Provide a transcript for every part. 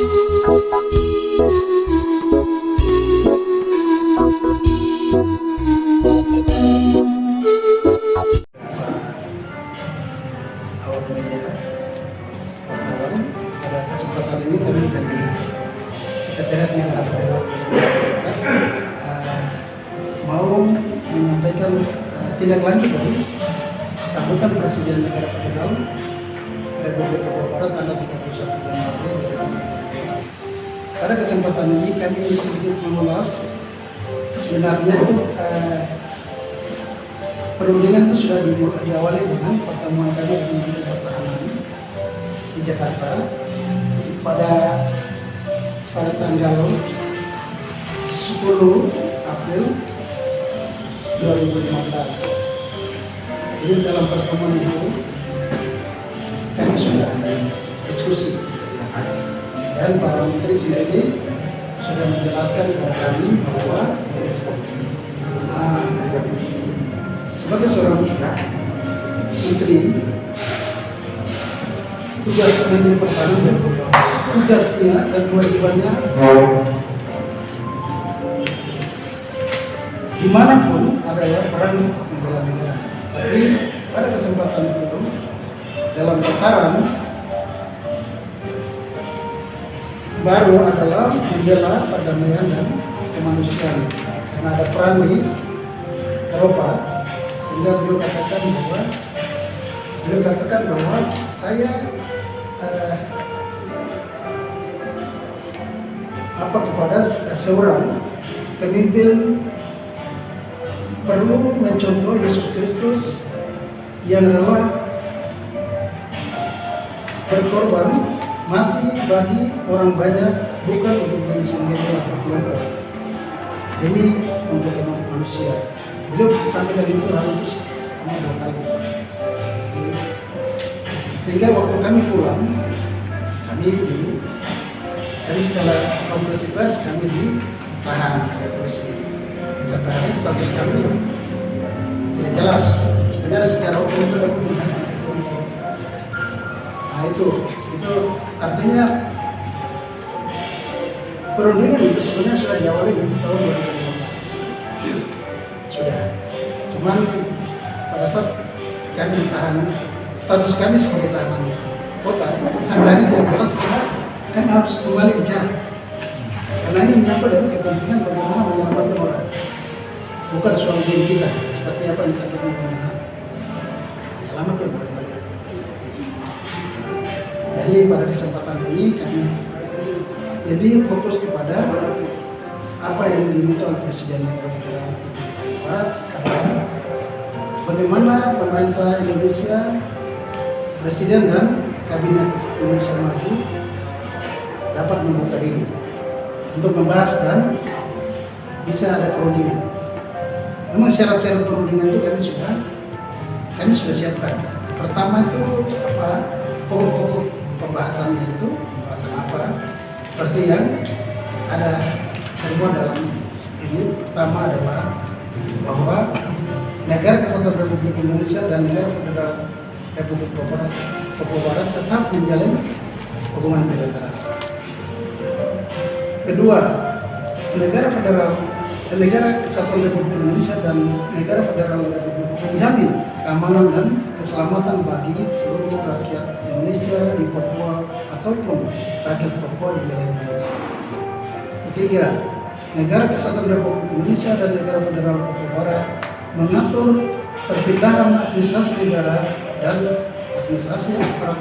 awak media, wartawan, pada kesempatan ini kami dari Sekretariat Negara Federal mau menyampaikan tindak lanjut dari sambutan Presiden Negara Federal Republik Papua Barat tanggal 31 Januari 2020. Pada kesempatan ini kami sedikit mengulas sebenarnya itu perundingan itu sudah diawali dengan pertemuan kami dengan Menteri Pertahanan di Jakarta pada tanggal 10 April 2015. Jadi dalam pertemuan itu kami sudah diskusi dan Pak Menteri sendiri sudah menjelaskan kepada kami bahwa sebagai seorang menteri, tugas Menteri Pertahanan, tugasnya dan kewajibannya dimanapun adalah peran membela negara. Tapi pada kesempatan itu dalam tataran baru adalah membela perdamaian dan kemanusiaan, karena ada perang di Eropa. Sehingga beliau katakan bahwa saya kepada seorang pemimpin perlu mencontoh Yesus Kristus yang rela berkorban mati bagi orang banyak, bukan untuk diri sendiri atau kelompok, ini untuk manusia. Beliau sampaikan itu hal itu selama 2 kali. Sehingga waktu kami pulang, kami setelah konferensi pers kami ditahan oleh polisi. Sampai hari ini status kami tidak jelas. Sebenarnya secara hukum itu dapat melihat. Nah itu artinya perundingan itu sebenarnya sudah diawali di tahun 2015. Sudah. Cuman pada saat kami ditahan, status kami sebagai tahanan kota sampai hari tidak jelas, karena kami harus kembali bicara. Karena ini menyangkut dari kepentingan bagaimana menyelamatkan orang, bukan soal diri kita seperti apa yang disampaikan pemerintah. Menyelamatkan orang banyak. Jadi pada kesempatan ini kami lebih fokus kepada apa yang diminta oleh Presiden Negara Federal Barat adalah bagaimana pemerintah Indonesia, Presiden dan Kabinet Indonesia Maju dapat membuka diri untuk membahas dan bisa ada perundingan. Memang syarat-syarat perundingan itu kami sudah siapkan. Pertama itu apa? Pokok-pokok pembahasannya itu pembahasan apa? Seperti yang ada termuat dalam ini. Pertama adalah bahwa Negara Kesatuan Republik Indonesia dan Negara Federal Republik Papua Barat tetap menjalin hubungan bilateral. Kedua, Negara Kesatuan Republik Indonesia dan Negara Federal Republik menjamin keamanan dan keselamatan bagi seluruh rakyat Indonesia di Papua ataupun rakyat Papua di wilayah Indonesia. Ketiga, Negara Kesatuan Republik Indonesia dan Negara Federal Papua Barat mengatur perpindahan administrasi negara dan administrasi aparat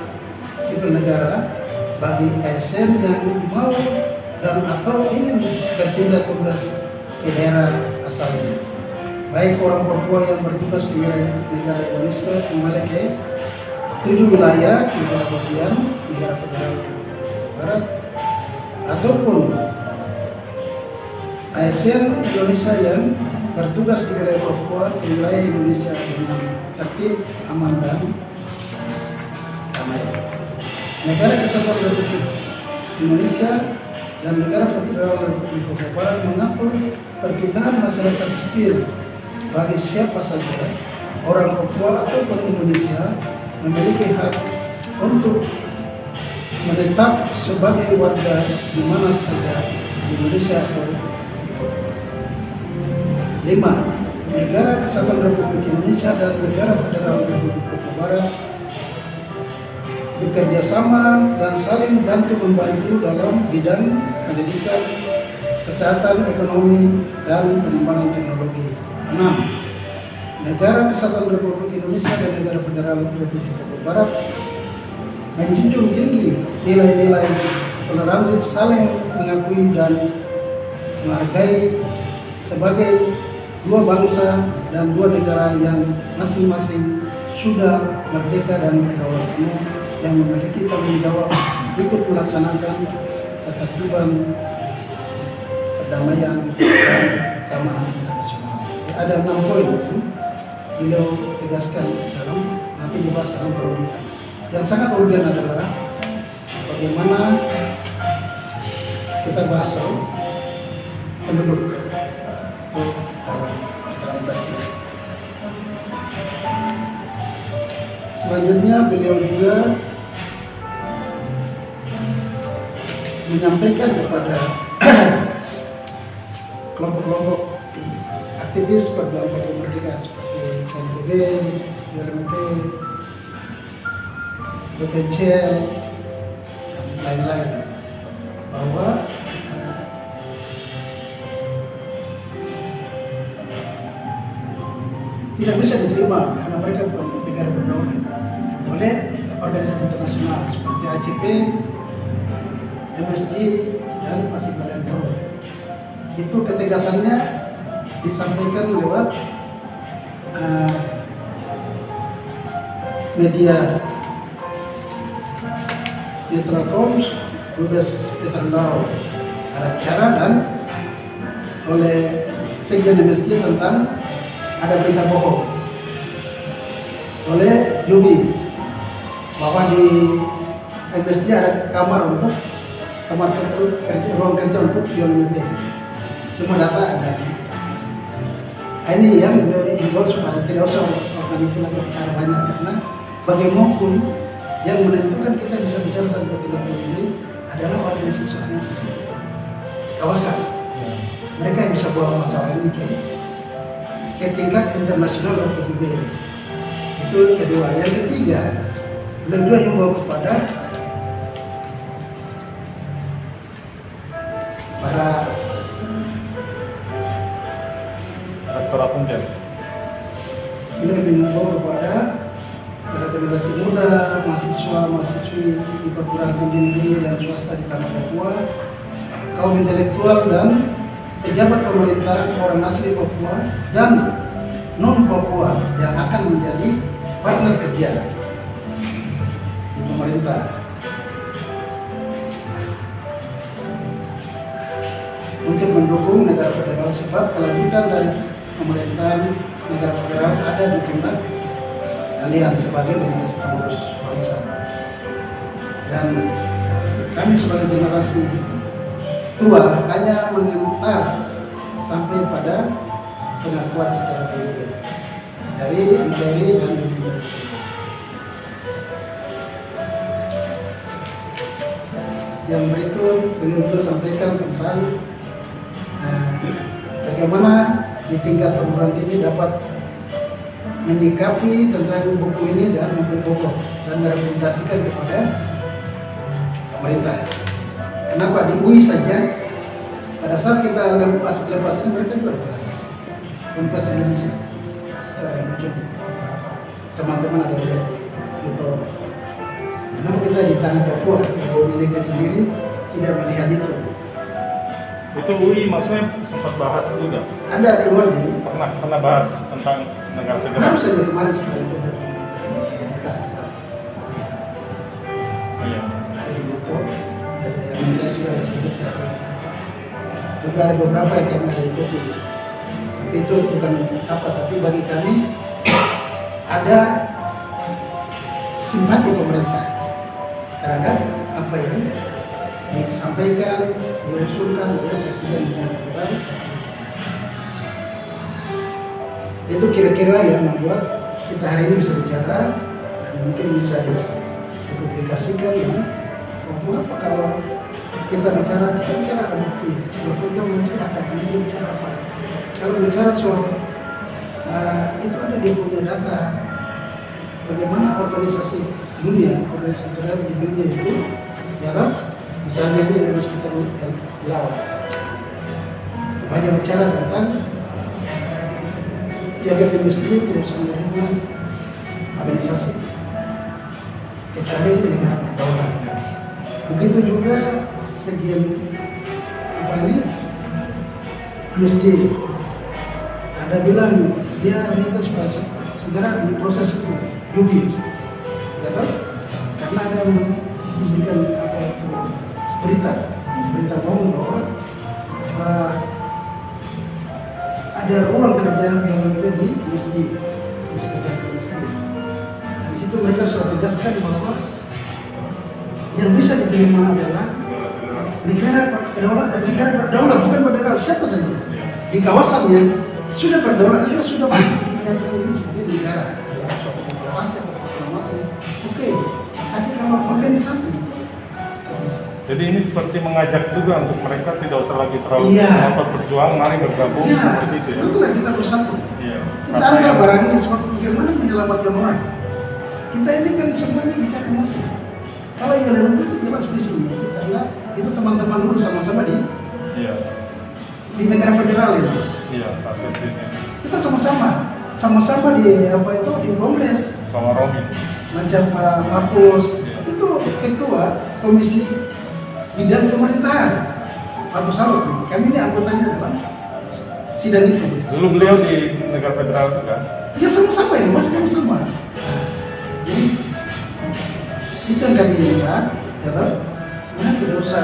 sipil negara bagi ASN yang mau dan atau ingin berpindah tugas ke daerah asalnya, baik orang Papua yang bertugas di wilayah negara Indonesia kembali ke 7 wilayah negara bagian Negara Federal Barat, ataupun ASN Indonesia yang bertugas di wilayah Papua ke wilayah Indonesia dengan tertib, aman dan damai. Negara Kesatuan Republik Indonesia dan Negara Federal Republik Papua Barat mengatur perpindahan masyarakat sipil bagi siapa saja orang Papua ataupun Indonesia memiliki hak untuk menetap sebagai warga di mana saja di Indonesia atau di Papua. 5. Negara Kesatuan Republik Indonesia dan Negara Federal Republik Papua Barat bekerja sama dan saling bantu-membantu dalam bidang pendidikan, kesehatan, ekonomi, dan pengembangan teknologi. 6. Negara Kesatuan Republik Indonesia dan Negara Federal Republik Papua Barat menjunjung tinggi nilai-nilai toleransi, saling mengakui dan menghargai sebagai dua bangsa dan dua negara yang masing-masing sudah merdeka dan berdaulat penuh, yang memiliki tanggung jawab ikut melaksanakan ketertiban, perdamaian, dan keamanan internasional. Ada 6 poin yang beliau tegaskan dalam nanti dibahas dalam perundingan. Yang sangat urgen adalah bagaimana kita bahas soal penduduk itu dalam keterangan persnya. Selanjutnya beliau juga menyampaikan kepada kelompok-kelompok aktivis perjuangan Papua Merdeka seperti KNPB, ULMP, BPCL, dan lain-lain bahwa tidak bisa diterima karena mereka bukan negara berdaulat oleh organisasi internasional seperti ACP, MSG, dan Pasifik Pro. Itu ketegasannya disampaikan lewat media Petra Toms, Dubes Petra Lau ada bicara, dan oleh Sekjen MSG tentang ada berita bohong oleh Yubi bahwa di MSG ada kamar kerja, ruang kerja untuk ULMP. Semua data ada di kita. Ini yang diimbau supaya tidak usah melakukan itu lagi bicara banyak, karena bagaimanapun yang menentukan kita bisa bicara sampai 30 menit adalah organisasi kawasan. Mereka yang bisa bawa masalah ini ke tingkat internasional dan PBB. Itu kedua. Yang ketiga, beliau juga yang bawa kepada para beliau mengimbau kepada para generasi muda, mahasiswa, mahasiswi di perguruan tinggi negeri dan swasta di tanah Papua, kaum intelektual dan pejabat pemerintah, orang asli Papua dan non Papua yang akan menjadi partner kerja di pemerintah. Untuk mendukung negara federal, sebab kelanjutan dari pemerintahan negara federal ada di pundak kalian sebagai generasi penerus bangsa. Dan kami sebagai generasi tua hanya mengantar sampai pada pengakuan secara DUB dari NKRI dan UNITA. Yang berikut beliau juga sampaikan tentang bagaimana di tingkat perguruan tinggi dapat menyikapi tentang buku ini dan memberi pokok dan merekomendasikan kepada pemerintah. Kenapa di UI saja pada saat kita lepas ini mereka juga bahas Universitas Indonesia secara muncul di beberapa teman-teman ada lihat di YouTube. Kenapa kita di tanah Papua yang di negeri sendiri tidak melihat itu? Itu UI maksudnya sempat bahas juga? Ada di luar di pernah bahas tentang negara federal. Harus saja kemarin sekali kita punya mereka sempat melihat ada di YouTube. Ada yang menulis juga ada sedikit kasih juga ada beberapa yang kami ada ikuti. Tapi itu bukan apa, tapi bagi kami ada simpati pemerintah terhadap apa yang disampaikan, diusulkan oleh Presiden negara federal. Itu kira-kira yang membuat kita hari ini bisa bicara dan mungkin bisa dipublikasikan dan mengapa kalau kita bicara ada bukti. Kalau kita menteri ada, menteri bicara apa? Kalau bicara soal itu ada dia punya data. Bagaimana organisasi dunia, organisasi terhadap di dunia itu, ya kan? Misalnya ini dari sekitar laut. Banyak bicara tentang jaga domestik tidak bisa menerima organisasi kecuali negara berdaulat. Begitu juga sekian Amnesty ada bilang dia minta supaya segera diproses itu jubir, ya kan? Karena ada yang memberikan berita bohong bahwa ada ruang kerja yang lebih di Amnesty, di sekitar Amnesty. Dan di situ mereka sudah tegaskan bahwa yang bisa diterima adalah negara berdaulat, bukan berdaulat siapa saja di kawasan yang sudah berdaulat juga sudah menyatakan ini sebagai negara dalam suatu deklarasi atau proklamasi. Oke, tapi kalau organisasi tidak bisa. Jadi ini seperti mengajak juga untuk mereka tidak usah lagi terlalu ngotot berjuang, mari bergabung seperti itu ya. Marilah kita bersatu. Iya. Kita antar barang ini seperti bagaimana menyelamatkan orang. Kita ini kan semuanya bicara emosi. Kalau yang lebih itu jelas visinya itu karena itu teman-teman dulu sama-sama di negara federal ini. Iya, kita sama-sama di Kongres. Macam Pak Markus itu ketua komisi bidang pemerintahan. Markus Salut nih. Kami ini anggotanya dalam sidang itu. Dulu beliau di negara federal juga. Iya sama-sama ini, masih sama-sama. Jadi itu yang kami minta, ya toh. Sebenarnya tidak usah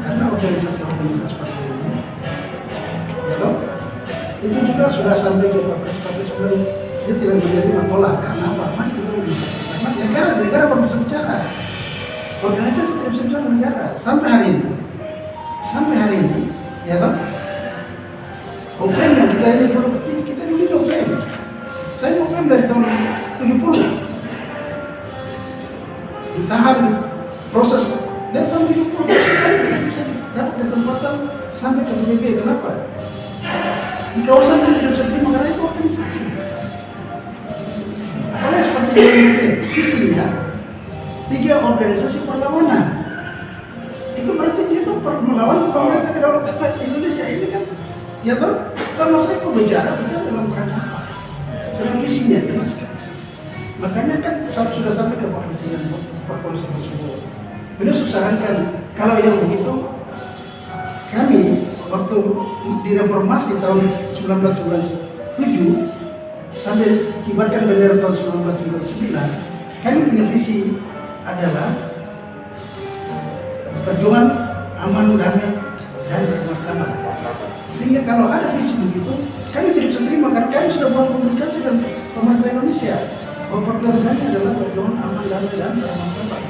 karena organisasi seperti ini, ya toh. Itu juga sudah sampai ke Pak Presiden, dia tidak menerima tolak karena apa? Mari kita berbicara. Karena negara baru bisa bicara, organisasi tidak bisa bicara negara sampai hari ini, ya toh. OPM yang kita ini dulu OPM. Saya OPM dari tahun 70. Ditahan proses dari tahun 70 kan bisa dapat kesempatan sampai ke PBB. Kenapa? Di kawasan yang tidak bisa terima karena itu organisasi. Apalagi seperti PBB, visinya 3 organisasi perlawanan. Itu berarti dia tuh melawan pemerintah kedaulatan Indonesia ini kan, ya toh. Sama saya kok bicara dalam kerangka apa? Sudah visinya jelaskan. Makanya kan sudah sampai ke Pak Presiden Polisi tersebut. Beliau sarankan kalau yang begitu kami waktu direformasi tahun 1997 sampai kibarkan bendera tahun 1999, kami punya visi adalah perjuangan aman, damai, dan bermartabat. Sehingga kalau ada visi begitu, kami tidak bisa terima karena kami sudah buat komunikasi dengan pemerintah Indonesia. Perjuangan kami adalah perjuangan aman, damai, dan bermartabat.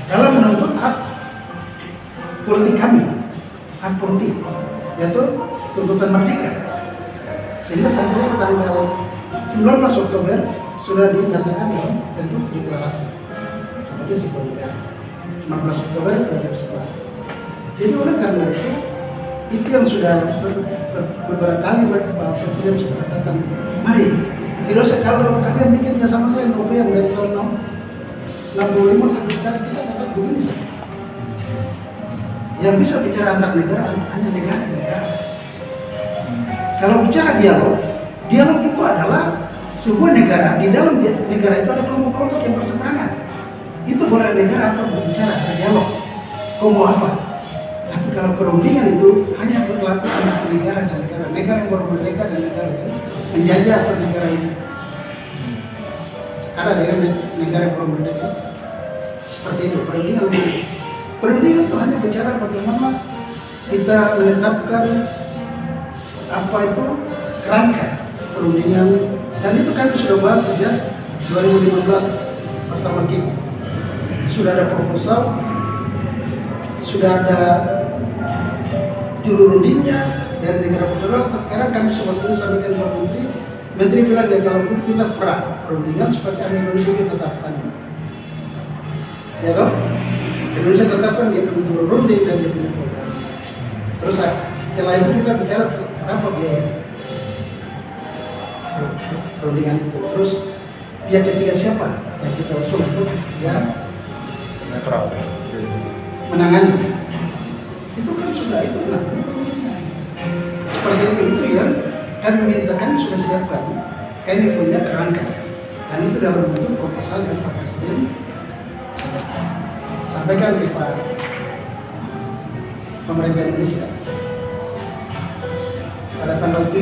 Dalam menuntut hak politik kami, hak politik, yaitu tuntutan merdeka. Sehingga sampai tanggal 19 Oktober sudah dinyatakan dalam bentuk deklarasi sebagai sebuah negara. 19 Oktober 2011. Jadi oleh karena itu yang sudah beberapa kali Pak Presiden sudah katakan, mari, tidak usah kalau kalian bikin ya sama saya yang dari tahun 65 sampai sekarang kita tetap begini saja. Yang bisa bicara antar negara hanya negara. Kalau bicara dialog itu adalah sebuah negara, di dalam negara itu ada kelompok-kelompok yang berseberangan. Itu boleh negara atau berbicara, berdialog. Kau mau apa? Tapi kalau perundingan itu hanya berlaku antara negara dan negara yang baru merdeka dan negara yang menjajah atau negara yang sekarang dengan negara yang baru merdeka. Seperti itu perundingan itu hanya bicara bagaimana kita menetapkan apa itu kerangka perundingan, dan itu kami sudah bahas sejak 2015 bersama KIP. Sudah ada proposal, sudah ada juru rundingnya dari negara federal. Sekarang kami sebetulnya sampaikan Pak Menteri bilang ya kalau kita perundingan seperti ada Indonesia kita tetapkan. ya toh? Indonesia tetapkan dia punya juru runding dan dia punya program. Terus setelah itu kita bicara berapa biaya rundingan itu. Terus pihak ketiga siapa yang kita usul untuk ya netral menangani. Itu kan sudah itu nah. Seperti itu yang kami mintakan sudah siapkan. Kami punya kerangka dan itu dalam bentuk proposal yang Pak Presiden sudah sampaikan ke Pak pemerintah Indonesia pada tanggal 7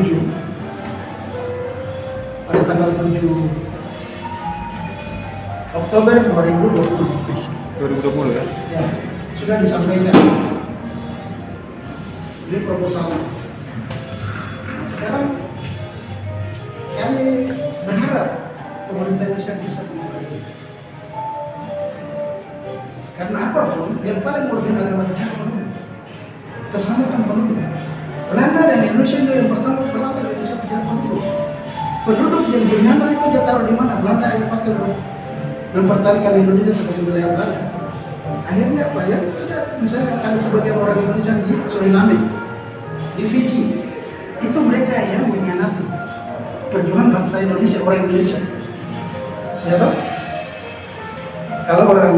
Oktober 2020 ya? Ya, sudah disampaikan ini proposal. Nah, sekarang kami berharap pemerintah Indonesia bisa membuka ini. Karena apapun yang paling urgent adalah bicara penduduk, keselamatan penduduk. Belanda dan Indonesia juga yang pertama, Belanda dan Indonesia bicara penduduk. Penduduk yang berkhianat itu dia taruh di mana? Belanda yang pakai untuk mempertahankan Indonesia sebagai wilayah Belanda. Akhirnya apa ya? Ada, misalnya ada sebagian orang Indonesia di Suriname, di Fiji, itu mereka yang mengkhianati perjuangan bangsa Indonesia, orang Indonesia. Ya toh? Kalau orang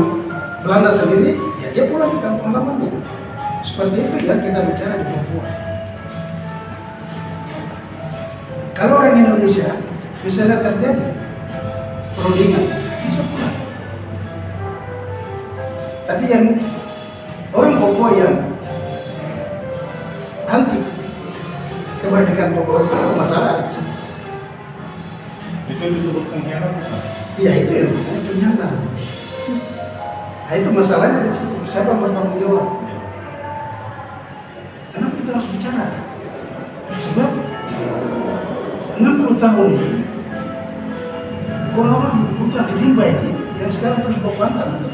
Belanda sendiri, ya dia pulang ke kampung halamannya. Seperti itu ya kita bicara di Papua. Kalau orang Indonesia misalnya terjadi perundingan, bisa pulang. Tapi yang orang Papua yang anti kemerdekaan Papua itu masalah di sini. Itu disebut pengkhianat? Iya itu yang namanya pengkhianat. Nah itu masalahnya di situ. Siapa yang bertanggung jawab? Kenapa kita harus bicara? Sebab 60 tahun ini orang-orang di hutan di rimba ini yang sekarang terus berkuantan itu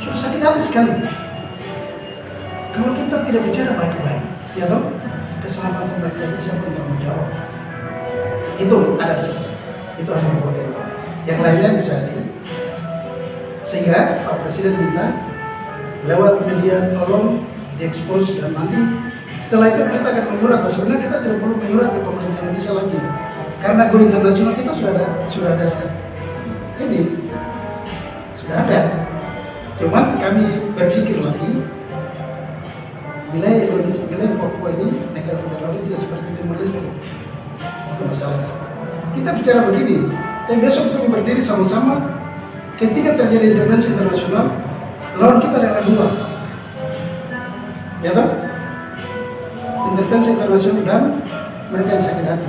sudah sakit hati sekali. Kalau kita tidak bicara baik-baik, ya toh, keselamatan mereka ini siapa yang bertanggung jawab? Itu ada di situ. Itu hanya bagian kita. Yang lainnya bisa sehingga Pak Presiden minta lewat media tolong diekspos dan nanti setelah itu kita akan menyurat. Sebenarnya kita tidak perlu menyurat ke pemerintah Indonesia lagi karena go internasional kita sudah ada ini sudah ada. Cuman kami berpikir lagi wilayah Indonesia, wilayah Papua ini negara federal itu tidak seperti Timor Leste. Itu masalah. Kita bicara begini, tapi besok kita berdiri sama-sama. Ketika terjadi intervensi internasional, lawan kita adalah dua, ya toh? Intervensi internasional dan mereka yang sakit hati.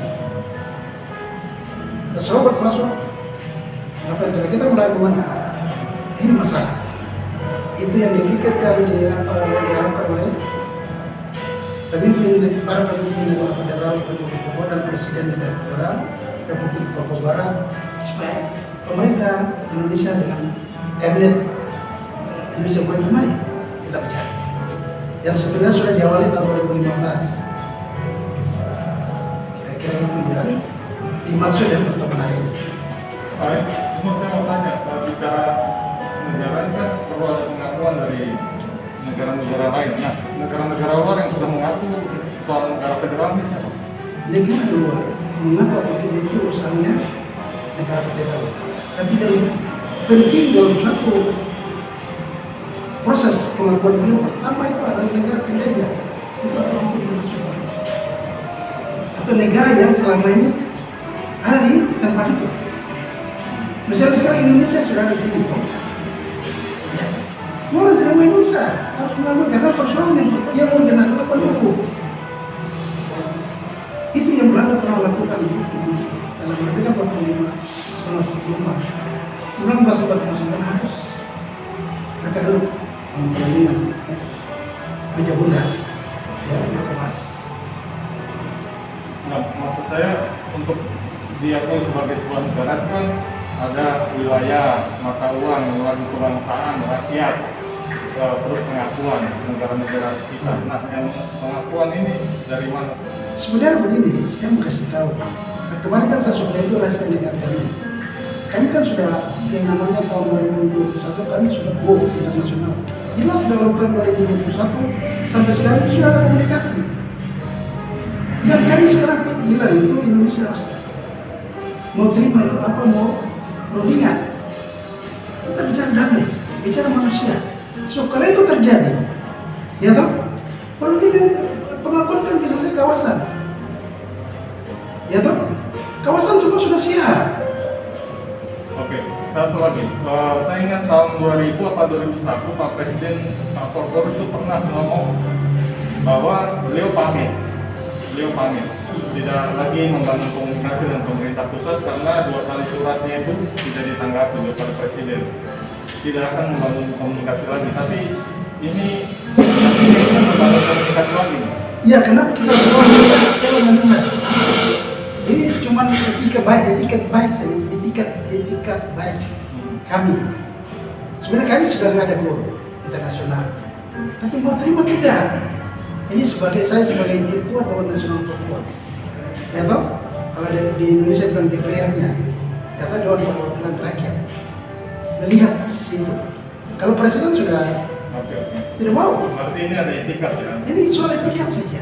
Sobat masuk, apa yang terjadi? Kita mulai kemana? Ini masalah. Itu yang dipikirkan diharapkan oleh para pemimpin negara federal, Republik Papua dan Presiden negara federal Republik Papua Barat supaya pemerintah Indonesia dengan kabinet Indonesia Maju mari kita bicara. Yang sebenarnya sudah diawali tahun 2015. Kira-kira itu yang dimaksud dari pertemuan hari ini. Baik, ini saya mau tanya, kalau bicara negara ini kan perlu ada pengakuan dari negara-negara lain. Nah, negara-negara luar yang sudah mengaku soal negara federal ini siapa? Negara luar mengaku atau tidak itu urusannya negara federal. Tapi yang penting dalam satu proses pengakuan beliau pertama itu adalah negara penjajah, itu adalah hukum internasional atau negara yang selama ini ada di tempat itu. Misalnya sekarang Indonesia sudah ada di sini, ya. Mau terima Indonesia harus melalui karena persoalan yang urgen adalah penduduk. Itu yang Belanda pernah lakukan di Indonesia setelah merdeka 1949 harus mereka duduk perundingan meja bunda ya mereka bahas. Nah, maksud saya untuk diakui sebagai sebuah negara kan ada wilayah, mata uang, lagu kebangsaan, rakyat, terus pengakuan negara-negara sekitar. Nah, yang pengakuan ini dari mana? Sebenarnya begini, saya mau kasih tahu. Kemarin kan saya sudah itu rahasia negara kami. Kami kan sudah yang namanya tahun 2021 kami sudah go internasional. Jelas dalam tahun 2021 sampai sekarang itu sudah ada komunikasi. Yang kami sekarang bilang itu Indonesia mau terima itu apa, mau perundingan. Kita bicara damai, bicara manusia. So kalau itu terjadi, ya toh, perundingan itu pengakuan kan bisa saja kawasan. Ya toh, kawasan semua sudah siap. Oke, satu lagi. Saya ingat tahun 2000 atau 2001 Pak Presiden Pak Forkopimda itu pernah ngomong bahwa beliau pamit tidak lagi membangun komunikasi dengan pemerintah pusat karena 2 kali suratnya itu tidak ditanggapi oleh Pak Presiden. Tidak akan membangun komunikasi lagi, tapi ini membangun komunikasi lagi. Ya, kenapa kita mendengar? Ini cuma etikat baik kami. Sebenarnya kami sudah nggak ada go internasional, tapi mau terima tidak. Ini saya sebagai ketua Dewan Nasional Papua. Ya toh, kalau di Indonesia bilang DPR-nya, ya toh Dewan Perwakilan Rakyat. Melihat sisi itu. Kalau presiden sudah tidak mau. Berarti ini ada etikat ya? Ini soal etikat saja.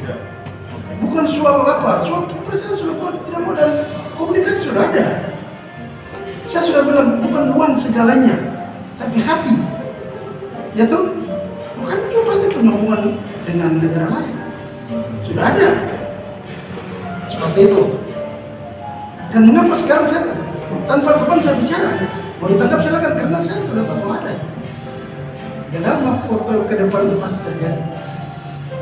Bukan soal apa, soal presiden sudah mau, tidak mau, dan komunikasi sudah ada. Saya sudah bilang bukan uang segalanya, tapi hati. Ya toh, bukan juga pasti punya hubungan dengan negara lain. Sudah ada. Seperti itu. Dan mengapa sekarang saya tanpa beban saya bicara? Mau ditangkap silakan, karena saya sudah tahu ada. Ya dalam waktu ke depan itu pasti terjadi.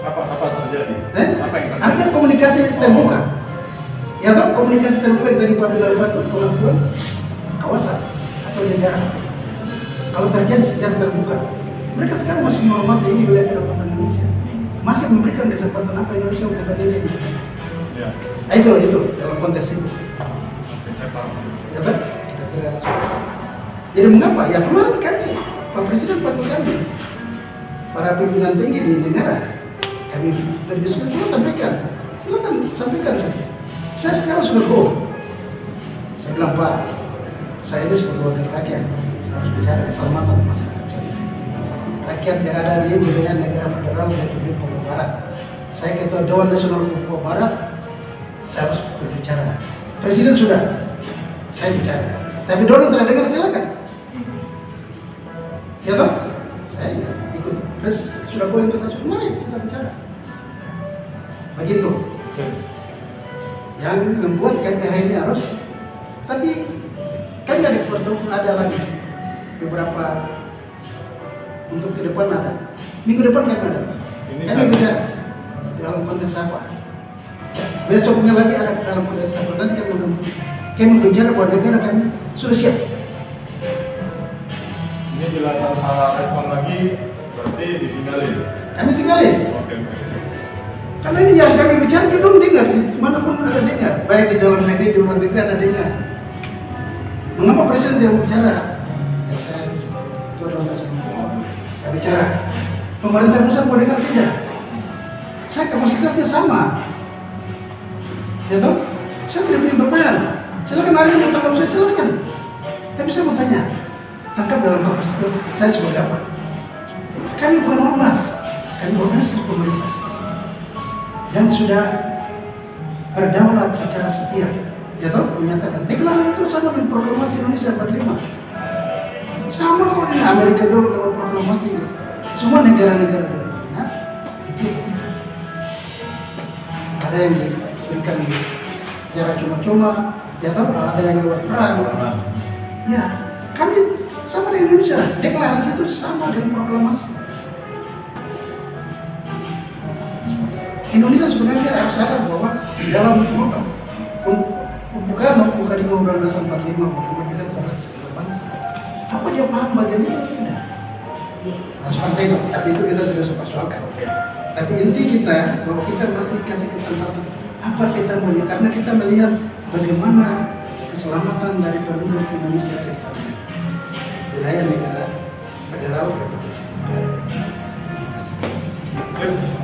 Apa terjadi? Apa yang terjadi? Ada komunikasi terbuka. Ya toh, komunikasi terbuka dari apabila pengakuan kawasan atau negara. Kalau terjadi secara terbuka, mereka sekarang masih menghormati ini wilayah kedaulatan Indonesia. Masih memberikan kesempatan apa Indonesia untuk berdiri. Ya. Itu dalam konteks itu. Oke, saya paham. Ya kan? Kira-kira seperti itu. Jadi mengapa? Ya kemarin kami, Pak Presiden panggil kami, para pimpinan tinggi di negara, kami berdiskusi, silakan sampaikan saja. Saya sekarang sudah go. Saya bilang, Pak, saya ini sebagai wakil rakyat, saya harus bicara keselamatan masyarakat saya. Rakyat yang ada di wilayah negara federal Republik Papua Barat. Saya ketua Dewan Nasional Papua Barat, saya harus berbicara. Presiden sudah, saya bicara. Tapi dorong tidak dengar, silakan. Ya toh? Saya ikut pres sudah go internasional, mari kita bicara. Begitu. Yang membuat kami hari ini harus, tapi kan ada lagi beberapa untuk ke depan ada. Minggu depan kami ada. Kami bicara dalam konteks apa? Besoknya lagi ada dalam konteks apa? Nanti kami bicara bahwa negara kami sudah siap. Ini bila tanpa respon lagi, berarti ditinggalin. Kami tinggalin. Oke. Karena ini yang kami bicara dia dong dengar, manapun ada dengar, baik di dalam negeri, di luar negeri ada dengar. Mengapa presiden tidak bicara? Ya saya sebagai ketua Dewan Nasional, saya bicara. Pemerintah pusat mau dengar tidak? Saya kapasitasnya sama. Ya toh? Saya tidak punya beban. Silakan hari ini tangkap saya, silakan. Tapi saya mau tanya, tangkap dalam kapasitas saya sebagai apa? Kami bukan ormas, kami organisasi pemerintah yang sudah berdaulat secara sepihak, ya toh, menyatakan deklarasi itu sama dengan proklamasi Indonesia 45. Sama kok di Amerika juga lewat proklamasi. Semua negara-negara dunia itu ada yang diberikan secara cuma-cuma, ya toh, ada yang lewat perang. Ya, kami sama di Indonesia, deklarasi itu sama dengan proklamasi. Indonesia sebenarnya harus sadar bahwa dalam bukan di Undang-Undang Dasar 45 kemudian terhadap segala bangsa. Apa dia paham bagian itu atau tidak? Nah, seperti itu, tapi itu kita tidak persoalkan. Tapi inti kita bahwa kita masih kasih kesempatan apa kita mau, karena kita melihat bagaimana keselamatan dari penduduk Indonesia di dalam wilayah negara federal Republik Indonesia. Terima kasih.